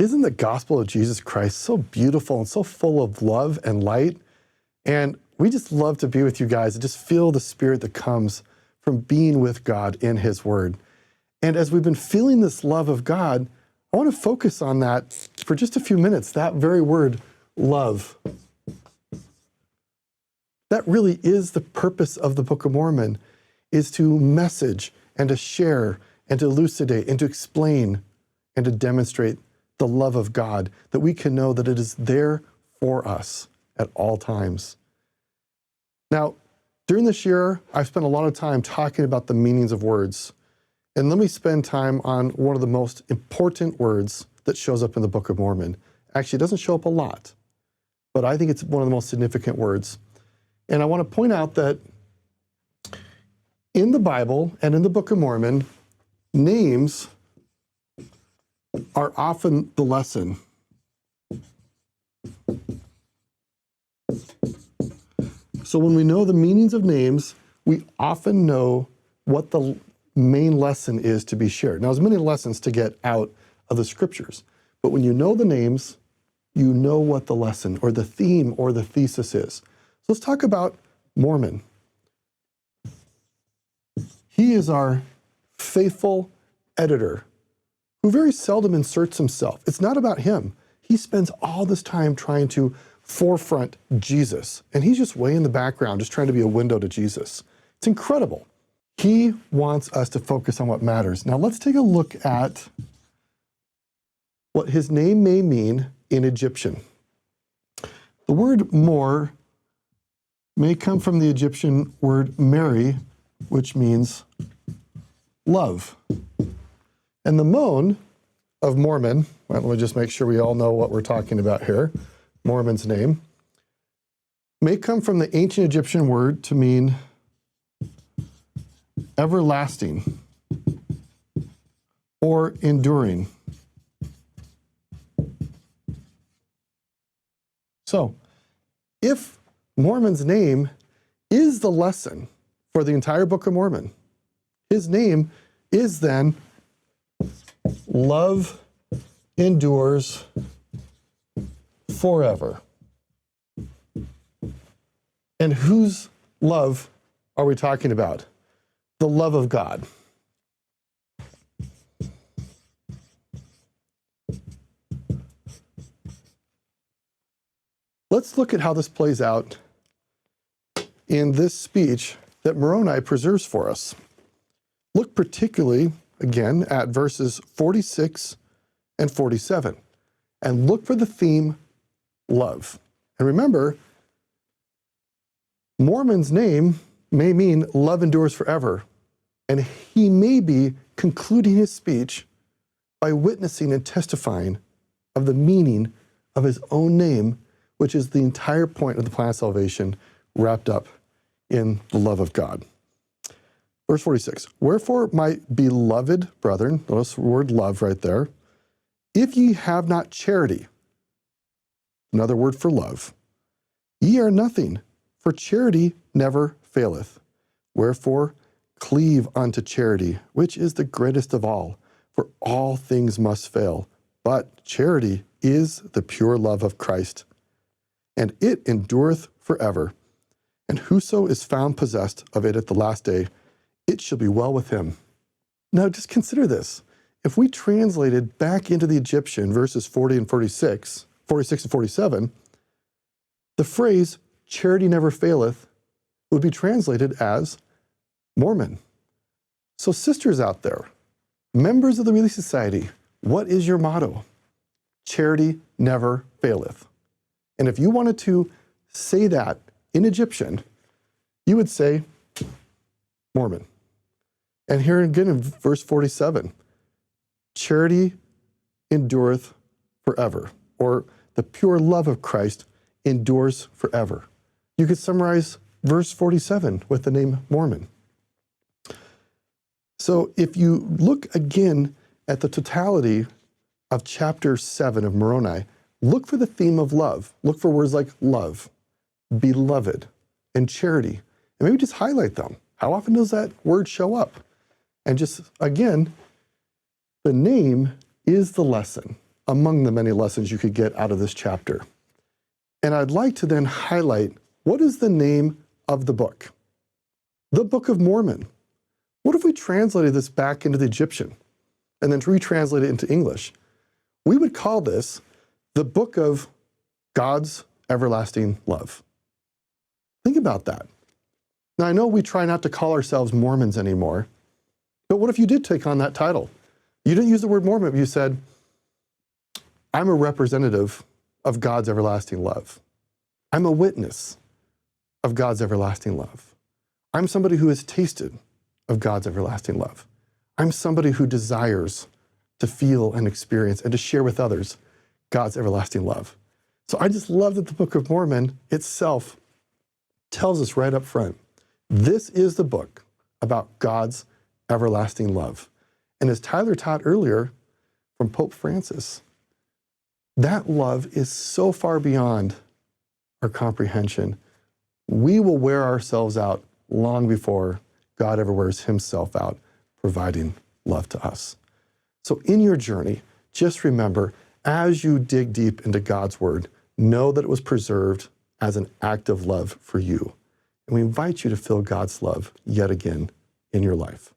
Isn't the gospel of Jesus Christ so beautiful and so full of love and light? And we just love to be with you guys and just feel the spirit that comes from being with God in his word. And as we've been feeling this love of God, I want to focus on that for just a few minutes, that very word, love. That really is the purpose of the Book of Mormon, is to message and to share and to elucidate and to explain and to demonstrate the love of God, that we can know that it is there for us at all times. Now, during this year, I've spent a lot of time talking about the meanings of words. And let me spend time on one of the most important words that shows up in the Book of Mormon. Actually, it doesn't show up a lot, but I think it's one of the most significant words. And I want to point out that in the Bible and in the Book of Mormon, names are often the lesson. So when we know the meanings of names, we often know what the main lesson is to be shared. Now, there's many lessons to get out of the scriptures, but when you know the names, you know what the lesson or the theme or the thesis is. So let's talk about Mormon. He is our faithful editor who very seldom inserts himself. It's not about him. He spends all this time trying to forefront Jesus, and he's just way in the background, just trying to be a window to Jesus. It's incredible. He wants us to focus on what matters. Now let's take a look at what his name may mean in Egyptian. The word Mor may come from the Egyptian word Mary, which means love. And the Mon of Mormon, well, let me just make sure we all know what we're talking about here, Mormon's name, may come from the ancient Egyptian word to mean everlasting or enduring. So, if Mormon's name is the lesson for the entire Book of Mormon, his name is then love endures forever. And whose love are we talking about? The love of God. Let's look at how this plays out in this speech that Moroni preserves for us. Look particularly, again, at verses 46 and 47, and look for the theme, love. And remember, Mormon's name may mean love endures forever, and he may be concluding his speech by witnessing and testifying of the meaning of his own name, which is the entire point of the plan of salvation wrapped up in the love of God. Verse 46, wherefore, my beloved brethren, notice the word love right there, if ye have not charity, another word for love, ye are nothing, for charity never faileth. Wherefore, cleave unto charity, which is the greatest of all, for all things must fail. But charity is the pure love of Christ, and it endureth forever. And whoso is found possessed of it at the last day, it shall be well with him. Now just consider this. If we translated back into the Egyptian verses 40 and 46 and 47, the phrase, charity never faileth, would be translated as Mormon. So sisters out there, members of the Relief Society, what is your motto? Charity never faileth. And if you wanted to say that in Egyptian, you would say Mormon. And here again in verse 47, charity endureth forever, or the pure love of Christ endures forever. You could summarize verse 47 with the name Mormon. So if you look again at the totality of chapter 7 of Moroni, look for the theme of love. Look for words like love, beloved, and charity. And maybe just highlight them. How often does that word show up? And just, again, the name is the lesson. among the many lessons you could get out of this chapter. And I'd like to then highlight, what is the name of the book? The Book of Mormon. What if we translated this back into the Egyptian and then retranslate it into English? We would call this the Book of God's Everlasting Love. Think about that. Now, I know we try not to call ourselves Mormons anymore, but what if you did take on that title? You didn't use the word Mormon, but you said, I'm a representative of God's everlasting love. I'm a witness of God's everlasting love. I'm somebody who has tasted of God's everlasting love. I'm somebody who desires to feel and experience and to share with others God's everlasting love. So I just love that the Book of Mormon itself tells us right up front, this is the book about God's everlasting love. And as Tyler taught earlier from Pope Francis, that love is so far beyond our comprehension. We will wear ourselves out long before God ever wears himself out, providing love to us. So in your journey, just remember, as you dig deep into God's word, know that it was preserved as an act of love for you. And we invite you to feel God's love yet again in your life.